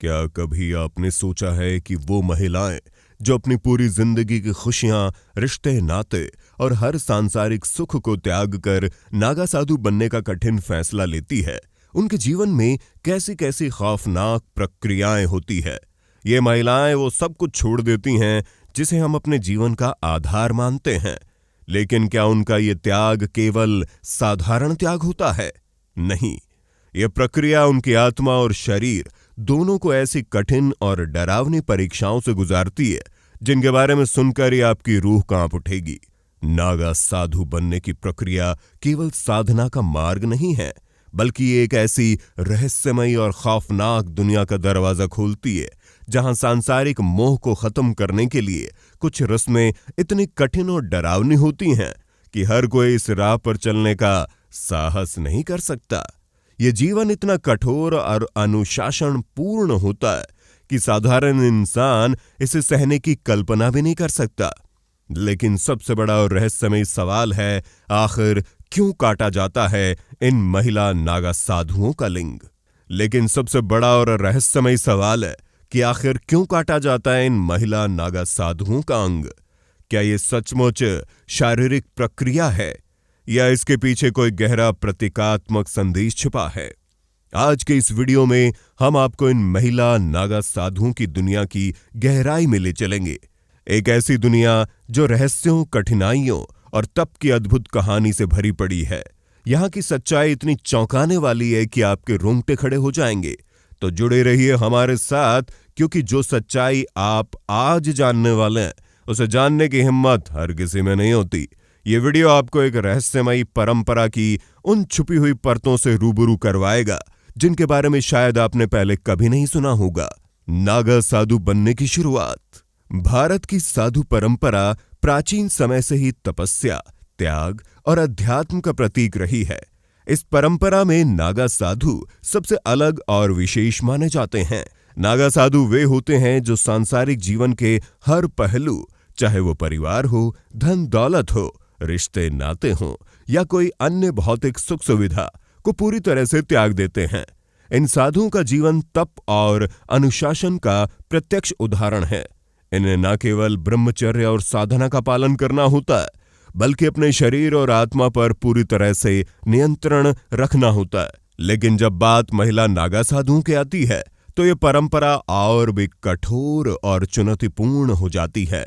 क्या कभी आपने सोचा है कि वो महिलाएं जो अपनी पूरी जिंदगी की खुशियां, रिश्ते, नाते और हर सांसारिक सुख को त्याग कर नागा साधु बनने का कठिन फैसला लेती है, उनके जीवन में कैसी कैसी खौफनाक प्रक्रियाएं होती है। ये महिलाएं वो सब कुछ छोड़ देती हैं जिसे हम अपने जीवन का आधार मानते हैं। लेकिन क्या उनका ये त्याग केवल साधारण त्याग होता है? नहीं, यह प्रक्रिया उनकी आत्मा और शरीर दोनों को ऐसी कठिन और डरावनी परीक्षाओं से गुजारती है जिनके बारे में सुनकर ही आपकी रूह कांप उठेगी। नागा साधु बनने की प्रक्रिया केवल साधना का मार्ग नहीं है, बल्कि एक ऐसी रहस्यमयी और खौफनाक दुनिया का दरवाजा खोलती है जहां सांसारिक मोह को खत्म करने के लिए कुछ रस्में इतनी कठिन और डरावनी होती हैं कि हर कोई इस राह पर चलने का साहस नहीं कर सकता। ये जीवन इतना कठोर और अनुशासन पूर्ण होता है कि साधारण इंसान इसे सहने की कल्पना भी नहीं कर सकता। लेकिन सबसे बड़ा और रहस्यमय सवाल है, आखिर क्यों काटा जाता है इन महिला नागा साधुओं का लिंग? लेकिन सबसे बड़ा और रहस्यमय सवाल है कि आखिर क्यों काटा जाता है इन महिला नागा साधुओं का अंग? क्या ये सचमुच शारीरिक प्रक्रिया है या इसके पीछे कोई गहरा प्रतीकात्मक संदेश छिपा है? आज के इस वीडियो में हम आपको इन महिला नागा साधुओं की दुनिया की गहराई में ले चलेंगे। एक ऐसी दुनिया जो रहस्यों, कठिनाइयों और तप की अद्भुत कहानी से भरी पड़ी है। यहाँ की सच्चाई इतनी चौंकाने वाली है कि आपके रोंगटे खड़े हो जाएंगे। तो जुड़े रहिए हमारे साथ, क्योंकि जो सच्चाई आप आज जानने वाले हैं उसे जानने की हिम्मत हर किसी में नहीं होती। ये वीडियो आपको एक रहस्यमयी परंपरा की उन छुपी हुई परतों से रूबरू करवाएगा जिनके बारे में शायद आपने पहले कभी नहीं सुना होगा। नागा साधु बनने की शुरुआत। भारत की साधु परंपरा प्राचीन समय से ही तपस्या, त्याग और अध्यात्म का प्रतीक रही है। इस परंपरा में नागा साधु सबसे अलग और विशेष माने जाते हैं। नागा साधु वे होते हैं जो सांसारिक जीवन के हर पहलू, चाहे वो परिवार हो, धन दौलत हो, रिश्ते नाते हों या कोई अन्य भौतिक सुख सुविधा, को पूरी तरह से त्याग देते हैं। इन साधुओं का जीवन तप और अनुशासन का प्रत्यक्ष उदाहरण है। इन्हें न केवल ब्रह्मचर्य और साधना का पालन करना होता है, बल्कि अपने शरीर और आत्मा पर पूरी तरह से नियंत्रण रखना होता है। लेकिन जब बात महिला नागा साधुओं की आती है तो ये परंपरा और भी कठोर और चुनौतीपूर्ण हो जाती है।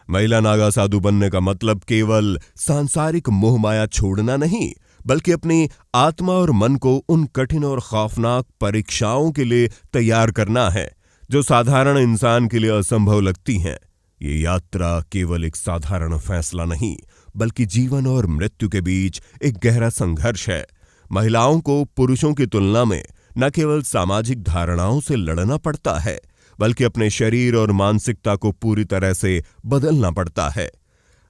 महिला नागा साधु बनने का मतलब केवल सांसारिक मोह माया छोड़ना नहीं, बल्कि अपनी आत्मा और मन को उन कठिन और खौफनाक परीक्षाओं के लिए तैयार करना है जो साधारण इंसान के लिए असंभव लगती हैं। ये यात्रा केवल एक साधारण फैसला नहीं, बल्कि जीवन और मृत्यु के बीच एक गहरा संघर्ष है। महिलाओं को पुरुषों की तुलना में न केवल सामाजिक धारणाओं से लड़ना पड़ता है, बल्कि अपने शरीर और मानसिकता को पूरी तरह से बदलना पड़ता है।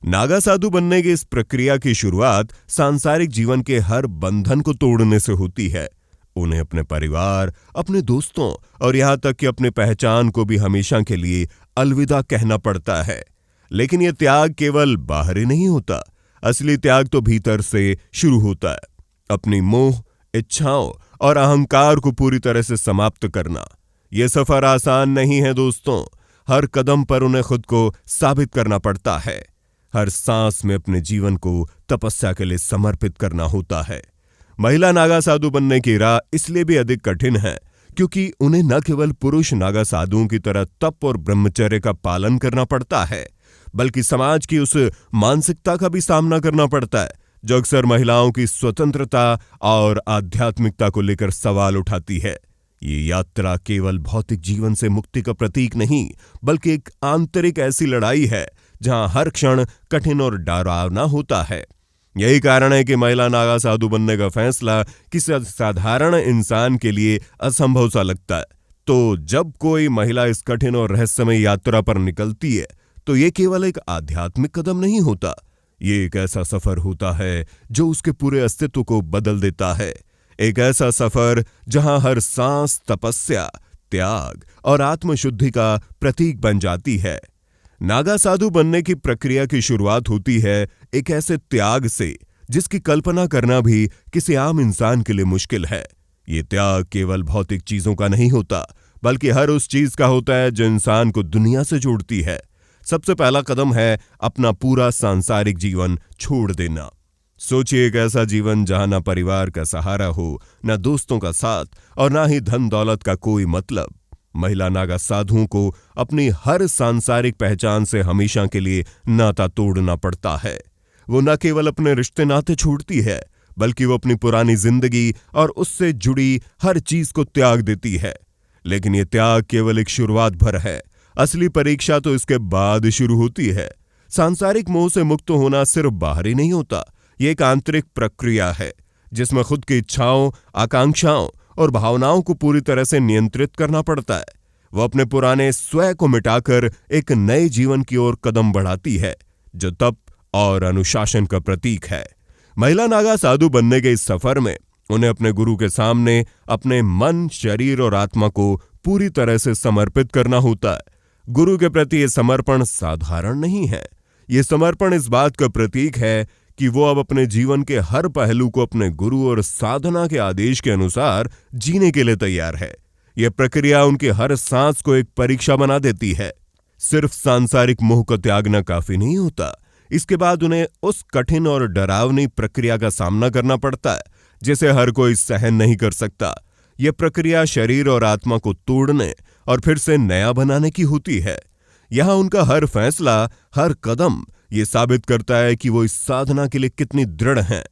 नागा साधु बनने की इस प्रक्रिया की शुरुआत सांसारिक जीवन के हर बंधन को तोड़ने से होती है। उन्हें अपने परिवार, अपने दोस्तों और यहाँ तक कि अपने पहचान को भी हमेशा के लिए अलविदा कहना पड़ता है। लेकिन यह त्याग केवल बाहरी नहीं होता, असली त्याग तो भीतर से शुरू होता है। अपनी मोह, इच्छाओं और अहंकार को पूरी तरह से समाप्त करना। यह सफर आसान नहीं है दोस्तों। हर कदम पर उन्हें खुद को साबित करना पड़ता है। हर सांस में अपने जीवन को तपस्या के लिए समर्पित करना होता है। महिला नागा साधु बनने की राह इसलिए भी अधिक कठिन है क्योंकि उन्हें न केवल पुरुष नागा साधुओं की तरह तप और ब्रह्मचर्य का पालन करना पड़ता है, बल्कि समाज की उस मानसिकता का भी सामना करना पड़ता है जो अक्सर महिलाओं की स्वतंत्रता और आध्यात्मिकता को लेकर सवाल उठाती है। ये यात्रा केवल भौतिक जीवन से मुक्ति का प्रतीक नहीं, बल्कि एक आंतरिक ऐसी लड़ाई है जहां हर क्षण कठिन और डरावना होता है। यही कारण है कि महिला नागा साधु बनने का फैसला किसी साधारण इंसान के लिए असंभव सा लगता है। तो जब कोई महिला इस कठिन और रहस्यमय यात्रा पर निकलती है तो ये केवल एक आध्यात्मिक कदम नहीं होता, ये एक ऐसा सफर होता है जो उसके पूरे अस्तित्व को बदल देता है। एक ऐसा सफर जहां हर सांस तपस्या, त्याग और आत्मशुद्धि का प्रतीक बन जाती है। नागा साधु बनने की प्रक्रिया की शुरुआत होती है एक ऐसे त्याग से जिसकी कल्पना करना भी किसी आम इंसान के लिए मुश्किल है। ये त्याग केवल भौतिक चीजों का नहीं होता, बल्कि हर उस चीज का होता है जो इंसान को दुनिया से जोड़ती है। सबसे पहला कदम है अपना पूरा सांसारिक जीवन छोड़ देना। सोचिए एक ऐसा जीवन जहां ना परिवार का सहारा हो, ना दोस्तों का साथ और ना ही धन दौलत का कोई मतलब। महिला नागा साधुओं को अपनी हर सांसारिक पहचान से हमेशा के लिए नाता तोड़ना पड़ता है। वो न केवल अपने रिश्ते नाते छोड़ती है, बल्कि वो अपनी पुरानी जिंदगी और उससे जुड़ी हर चीज को त्याग देती है। लेकिन ये त्याग केवल एक शुरुआत भर है। असली परीक्षा तो इसके बाद शुरू होती है। सांसारिक मोह से मुक्त होना सिर्फ बाहरी नहीं होता, ये एक आंतरिक प्रक्रिया है जिसमें खुद की इच्छाओं, आकांक्षाओं और भावनाओं को पूरी तरह से नियंत्रित करना पड़ता है। वो अपने पुराने स्वयं को मिटाकर एक नए जीवन की ओर कदम बढ़ाती है, जो तप और अनुशासन का प्रतीक है। महिला नागा साधु बनने के इस सफर में उन्हें अपने गुरु के सामने अपने मन, शरीर और आत्मा को पूरी तरह से समर्पित करना होता है। गुरु के प्रति यह समर्पण साधारण नहीं है। यह समर्पण इस बात का प्रतीक है कि वो अब अपने जीवन के हर पहलू को अपने गुरु और साधना के आदेश के अनुसार जीने के लिए तैयार है। यह प्रक्रिया उनकी हर सांस को एक परीक्षा बना देती है। सिर्फ सांसारिक मोह को त्यागना काफी नहीं होता, इसके बाद उन्हें उस कठिन और डरावनी प्रक्रिया का सामना करना पड़ता है जिसे हर कोई सहन नहीं कर सकता। यह प्रक्रिया शरीर और आत्मा को तोड़ने और फिर से नया बनाने की होती है। यहां उनका हर फैसला, हर कदम ये साबित करता है कि वो इस साधना के लिए कितनी दृढ़ हैं।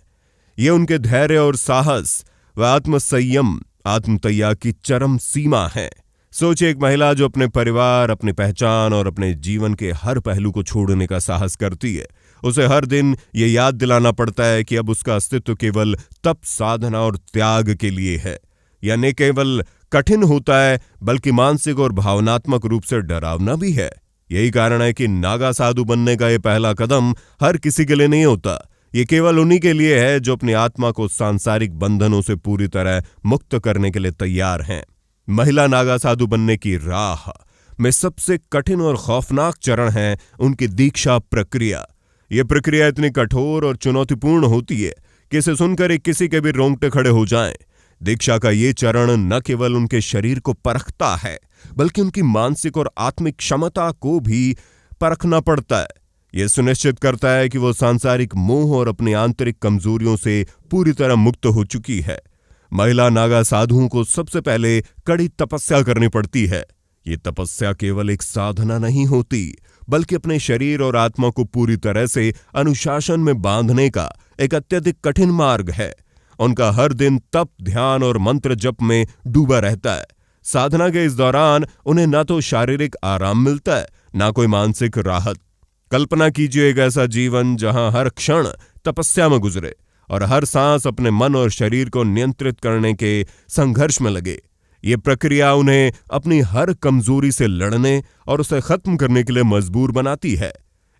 ये उनके धैर्य और साहस व आत्मसंयम, आत्मत्याग की चरम सीमा है। सोचिए एक महिला जो अपने परिवार, अपनी पहचान और अपने जीवन के हर पहलू को छोड़ने का साहस करती है। उसे हर दिन ये याद दिलाना पड़ता है कि अब उसका अस्तित्व केवल तप, साधना और त्याग के लिए है। यह न केवल कठिन होता है बल्कि मानसिक और भावनात्मक रूप से डरावना भी है। यही कारण है कि नागा साधु बनने का यह पहला कदम हर किसी के लिए नहीं होता। ये केवल उन्हीं के लिए है जो अपनी आत्मा को सांसारिक बंधनों से पूरी तरह मुक्त करने के लिए तैयार हैं। महिला नागा साधु बनने की राह में सबसे कठिन और खौफनाक चरण है उनकी दीक्षा प्रक्रिया। यह प्रक्रिया इतनी कठोर और चुनौतीपूर्ण होती है कि इसे सुनकर किसी के भी रोंगटे खड़े हो जाएं। दीक्षा का ये चरण न केवल उनके शरीर को परखता है, बल्कि उनकी मानसिक और आत्मिक क्षमता को भी परखना पड़ता है। यह सुनिश्चित करता है कि वो सांसारिक मोह और अपनी आंतरिक कमजोरियों से पूरी तरह मुक्त हो चुकी है। महिला नागा साधुओं को सबसे पहले कड़ी तपस्या करनी पड़ती है। ये तपस्या केवल एक साधना नहीं होती, बल्कि अपने शरीर और आत्मा को पूरी तरह से अनुशासन में बांधने का एक अत्यधिक कठिन मार्ग है। उनका हर दिन तप, ध्यान और मंत्र जप में डूबा रहता है। साधना के इस दौरान उन्हें न तो शारीरिक आराम मिलता है, ना कोई मानसिक राहत। कल्पना कीजिए एक ऐसा जीवन जहां हर क्षण तपस्या में गुजरे और हर सांस अपने मन और शरीर को नियंत्रित करने के संघर्ष में लगे। ये प्रक्रिया उन्हें अपनी हर कमजोरी से लड़ने और उसे खत्म करने के लिए मजबूर बनाती है।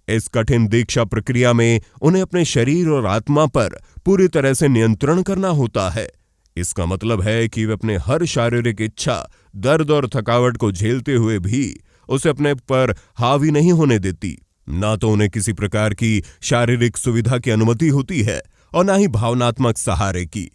इस कठिन दीक्षा प्रक्रिया में उन्हें अपने शरीर और आत्मा पर पूरी तरह से नियंत्रण करना होता है। इसका मतलब है कि वे अपने हर शारीरिक इच्छा, दर्द और थकावट को झेलते हुए भी उसे अपने पर हावी नहीं होने देती। ना तो उन्हें किसी प्रकार की शारीरिक सुविधा की अनुमति होती है और ना ही भावनात्मक सहारे की।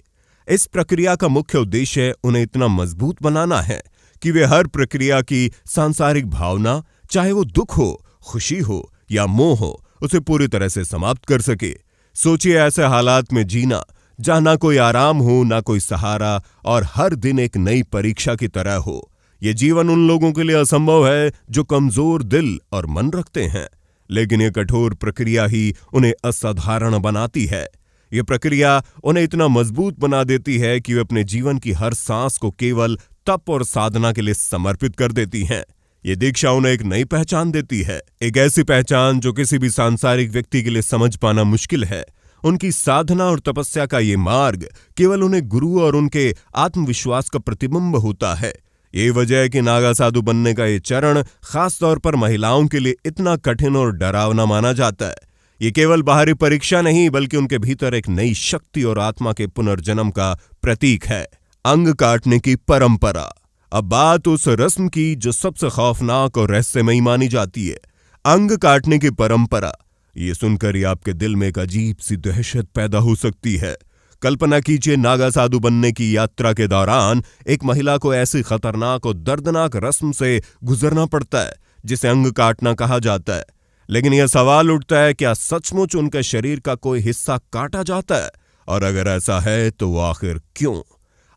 इस प्रक्रिया का मुख्य उद्देश्य उन्हें इतना मजबूत बनाना है कि वे हर प्रक्रिया की सांसारिक भावना, चाहे वो दुख हो, खुशी हो या मोह हो, उसे पूरी तरह से समाप्त कर सके। सोचिए ऐसे हालात में जीना जहां ना कोई आराम हो, ना कोई सहारा और हर दिन एक नई परीक्षा की तरह हो। यह जीवन उन लोगों के लिए असंभव है जो कमजोर दिल और मन रखते हैं, लेकिन यह कठोर प्रक्रिया ही उन्हें असाधारण बनाती है। यह प्रक्रिया उन्हें इतना मजबूत बना देती है कि वे अपने जीवन की हर सांस को केवल तप और साधना के लिए समर्पित कर देती हैं। ये दीक्षा उन्हें एक नई पहचान देती है, एक ऐसी पहचान जो किसी भी सांसारिक व्यक्ति के लिए समझ पाना मुश्किल है। उनकी साधना और तपस्या का ये मार्ग केवल उन्हें गुरु और उनके आत्मविश्वास का प्रतिबिंब होता है। ये वजह है कि नागा साधु बनने का ये चरण खास तौर पर महिलाओं के लिए इतना कठिन और डरावना माना जाता है। ये केवल बाहरी परीक्षा नहीं, बल्कि उनके भीतर एक नई शक्ति और आत्मा के पुनर्जन्म का प्रतीक है। अंग काटने की परंपरा। अब बात उस रस्म की जो सबसे खौफनाक और रहस्यमयी मानी जाती है, अंग काटने की परंपरा। ये सुनकर ही आपके दिल में एक अजीब सी दहशत पैदा हो सकती है। कल्पना कीजिए, नागा साधु बनने की यात्रा के दौरान एक महिला को ऐसी खतरनाक और दर्दनाक रस्म से गुजरना पड़ता है जिसे अंग काटना कहा जाता है। लेकिन यह सवाल उठता है, क्या सचमुच उनके शरीर का कोई हिस्सा काटा जाता है? और अगर ऐसा है तो वो आखिर क्यों?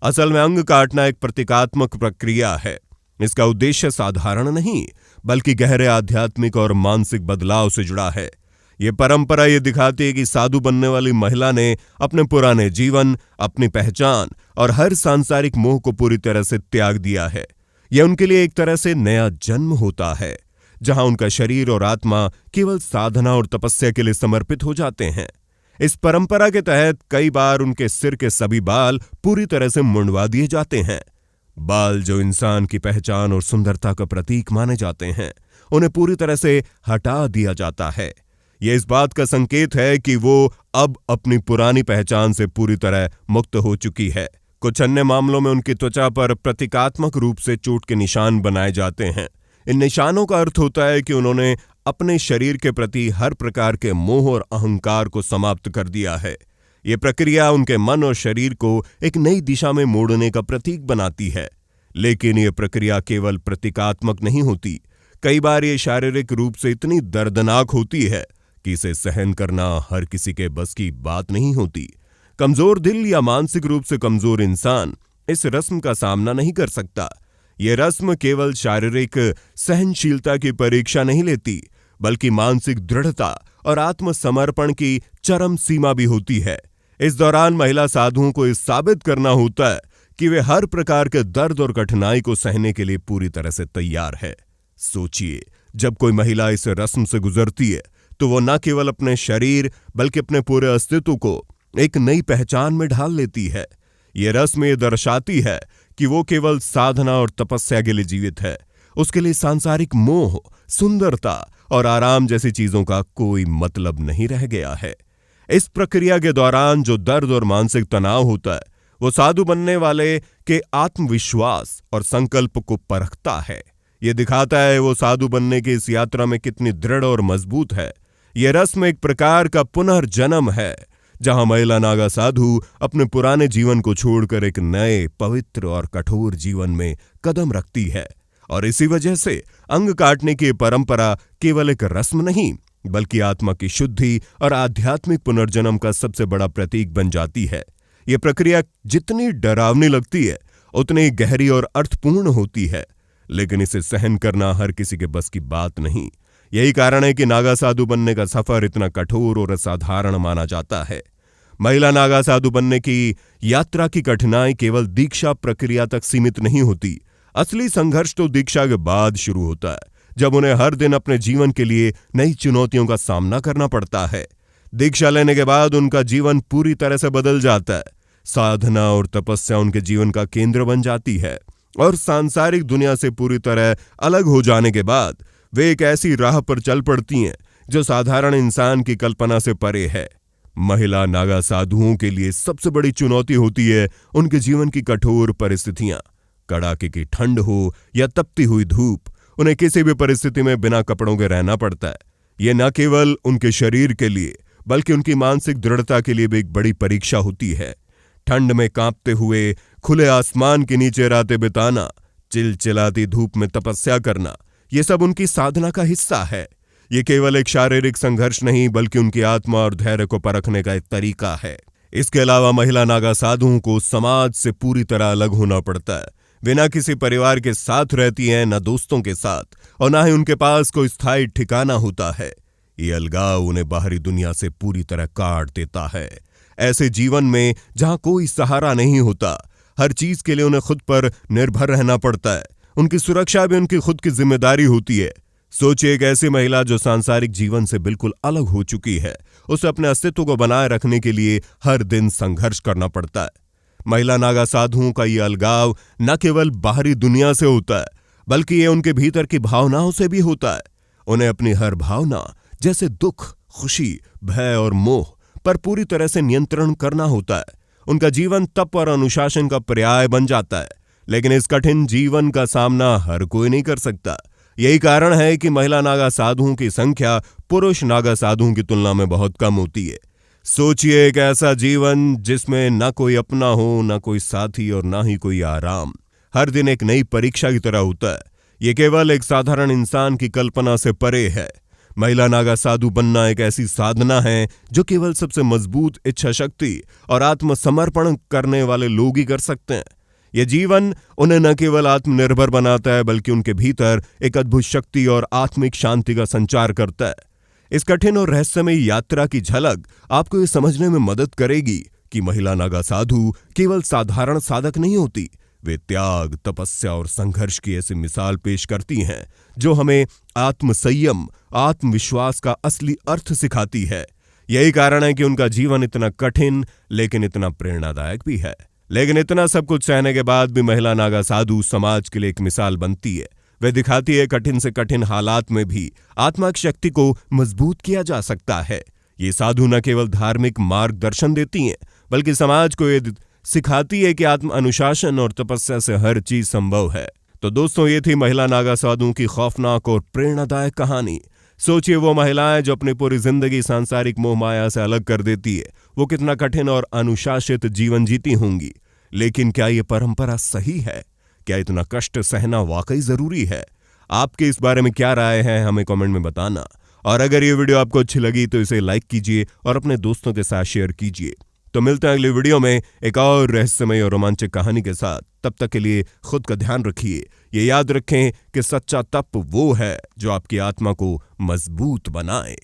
असल में अंग काटना एक प्रतीकात्मक प्रक्रिया है। इसका उद्देश्य साधारण नहीं, बल्कि गहरे आध्यात्मिक और मानसिक बदलाव से जुड़ा है। यह परंपरा यह दिखाती है कि साधु बनने वाली महिला ने अपने पुराने जीवन, अपनी पहचान और हर सांसारिक मोह को पूरी तरह से त्याग दिया है। यह उनके लिए एक तरह से नया जन्म होता है, जहां उनका शरीर और आत्मा केवल साधना और तपस्या के लिए समर्पित हो जाते हैं। इस परंपरा के तहत कई बार उनके सिर के सभी बाल पूरी तरह से मुंडवा दिए जाते हैं। बाल जो इंसान की पहचान और सुंदरता का प्रतीक माने जाते हैं, उन्हें पूरी तरह से हटा दिया जाता है। यह इस बात का संकेत है कि वो अब अपनी पुरानी पहचान से पूरी तरह मुक्त हो चुकी है। कुछ अन्य मामलों में उनकी त्वचा पर प्रतीकात्मक रूप से चोट के निशान बनाए जाते हैं। इन निशानों का अर्थ होता है कि उन्होंने अपने शरीर के प्रति हर प्रकार के मोह और अहंकार को समाप्त कर दिया है। यह प्रक्रिया उनके मन और शरीर को एक नई दिशा में मोड़ने का प्रतीक बनाती है। लेकिन यह प्रक्रिया केवल प्रतीकात्मक नहीं होती। कई बार यह शारीरिक रूप से इतनी दर्दनाक होती है कि इसे सहन करना हर किसी के बस की बात नहीं होती। कमजोर दिल या मानसिक रूप से कमजोर इंसान इस रस्म का सामना नहीं कर सकता। यह रस्म केवल शारीरिक सहनशीलता की परीक्षा नहीं लेती, बल्कि मानसिक दृढ़ता और आत्मसमर्पण की चरम सीमा भी होती है। इस दौरान महिला साधुओं को इस साबित करना होता है कि वे हर प्रकार के दर्द और कठिनाई को सहने के लिए पूरी तरह से तैयार है। सोचिए, जब कोई महिला इस रस्म से गुजरती है तो वो न केवल अपने शरीर बल्कि अपने पूरे अस्तित्व को एक नई पहचान में ढाल लेती है। यह रस्म ये दर्शाती है कि वो केवल साधना और तपस्या के लिए जीवित है। उसके लिए सांसारिक मोह, सुंदरता और आराम जैसी चीजों का कोई मतलब नहीं रह गया है। इस प्रक्रिया के दौरान जो दर्द और मानसिक तनाव होता है, वो साधु बनने वाले के आत्मविश्वास और संकल्प को परखता है। यह दिखाता है वो साधु बनने की इस यात्रा में कितनी दृढ़ और मजबूत है। यह रस्म एक प्रकार का पुनर्जन्म है, जहां महिला नागा साधु अपने पुराने जीवन को छोड़कर एक नए, पवित्र और कठोर जीवन में कदम रखती है। और इसी वजह से अंग काटने की परंपरा केवल एक रस्म नहीं, बल्कि आत्मा की शुद्धि और आध्यात्मिक पुनर्जन्म का सबसे बड़ा प्रतीक बन जाती है। यह प्रक्रिया जितनी डरावनी लगती है, उतनी गहरी और अर्थपूर्ण होती है। लेकिन इसे सहन करना हर किसी के बस की बात नहीं। यही कारण है कि नागा साधु बनने का सफर इतना कठोर और असाधारण माना जाता है। महिला नागा साधु बनने की यात्रा की कठिनाई केवल दीक्षा प्रक्रिया तक सीमित नहीं होती। असली संघर्ष तो दीक्षा के बाद शुरू होता है, जब उन्हें हर दिन अपने जीवन के लिए नई चुनौतियों का सामना करना पड़ता है। दीक्षा लेने के बाद उनका जीवन पूरी तरह से बदल जाता है। साधना और तपस्या उनके जीवन का केंद्र बन जाती है, और सांसारिक दुनिया से पूरी तरह अलग हो जाने के बाद वे एक ऐसी राह पर चल पड़ती हैं जो साधारण इंसान की कल्पना से परे है। महिला नागा साधुओं के लिए सबसे बड़ी चुनौती होती है उनके जीवन की कठोर परिस्थितियां। कड़ाके की ठंड हो या तपती हुई धूप, उन्हें किसी भी परिस्थिति में बिना कपड़ों के रहना पड़ता है। यह न केवल उनके शरीर के लिए बल्कि उनकी मानसिक दृढ़ता के लिए भी एक बड़ी परीक्षा होती है। ठंड में कांपते हुए खुले आसमान के नीचे रातें बिताना, चिलचिलाती धूप में तपस्या करना, यह सब उनकी साधना का हिस्सा है। यह केवल एक शारीरिक संघर्ष नहीं, बल्कि उनकी आत्मा और धैर्य को परखने का एक तरीका है। इसके अलावा महिला नागा साधुओं को समाज से पूरी तरह अलग होना पड़ता है। वे न किसी परिवार के साथ रहती हैं, न दोस्तों के साथ, और न ही उनके पास कोई स्थायी ठिकाना होता है। ये अलगाव उन्हें बाहरी दुनिया से पूरी तरह काट देता है। ऐसे जीवन में जहां कोई सहारा नहीं होता, हर चीज के लिए उन्हें खुद पर निर्भर रहना पड़ता है। उनकी सुरक्षा भी उनकी खुद की जिम्मेदारी होती है। सोचिए, एक ऐसी महिला जो सांसारिक जीवन से बिल्कुल अलग हो चुकी है, उसे अपने अस्तित्व को बनाए रखने के लिए हर दिन संघर्ष करना पड़ता है। महिला नागा साधुओं का यह अलगाव न केवल बाहरी दुनिया से होता है, बल्कि ये उनके भीतर की भावनाओं से भी होता है। उन्हें अपनी हर भावना, जैसे दुख, खुशी, भय और मोह पर पूरी तरह से नियंत्रण करना होता है। उनका जीवन तप और अनुशासन का पर्याय बन जाता है। लेकिन इस कठिन जीवन का सामना हर कोई नहीं कर सकता। यही कारण है कि महिला नागा साधुओं की संख्या पुरुष नागा साधुओं की तुलना में बहुत कम होती है। सोचिए एक ऐसा जीवन जिसमें ना कोई अपना हो, ना कोई साथी और ना ही कोई आराम। हर दिन एक नई परीक्षा की तरह होता है। ये केवल एक साधारण इंसान की कल्पना से परे है। महिला नागा साधु बनना एक ऐसी साधना है जो केवल सबसे मजबूत इच्छा शक्ति और आत्मसमर्पण करने वाले लोग ही कर सकते हैं। यह जीवन उन्हें न केवल आत्मनिर्भर बनाता है बल्कि उनके भीतर एक अद्भुत शक्ति और आत्मिक शांति का संचार करता है। इस कठिन और रहस्यमयी यात्रा की झलक आपको ये समझने में मदद करेगी कि महिला नागा साधु केवल साधारण साधक नहीं होती। वे त्याग, तपस्या और संघर्ष की ऐसी मिसाल पेश करती हैं जो हमें आत्मसंयम, आत्मविश्वास का असली अर्थ सिखाती है। यही कारण है कि उनका जीवन इतना कठिन लेकिन इतना प्रेरणादायक भी है। लेकिन इतना सब कुछ सहने के बाद भी महिला नागा साधु समाज के लिए एक मिसाल बनती है। वे दिखाती है कठिन से कठिन हालात में भी आत्मा की शक्ति को मजबूत किया जा सकता है। ये साधु न केवल धार्मिक मार्गदर्शन देती हैं बल्कि समाज को ये सिखाती है कि आत्म अनुशासन और तपस्या से हर चीज संभव है। तो दोस्तों, ये थी महिला नागा साधुओं की खौफनाक और प्रेरणादायक कहानी। सोचिए वो महिलाएं जो अपनी पूरी जिंदगी सांसारिक मोह माया से अलग कर देती है, वो कितना कठिन और अनुशासित जीवन जीती होंगी। लेकिन क्या ये परंपरा सही है? क्या इतना कष्ट सहना वाकई जरूरी है? आपके इस बारे में क्या राय है, हमें कमेंट में बताना। और अगर ये वीडियो आपको अच्छी लगी तो इसे लाइक कीजिए और अपने दोस्तों के साथ शेयर कीजिए। तो मिलते हैं अगले वीडियो में एक और रहस्यमय और रोमांचक कहानी के साथ। तब तक के लिए खुद का ध्यान रखिए। ये याद रखें कि सच्चा तप वो है जो आपकी आत्मा को मजबूत बनाए।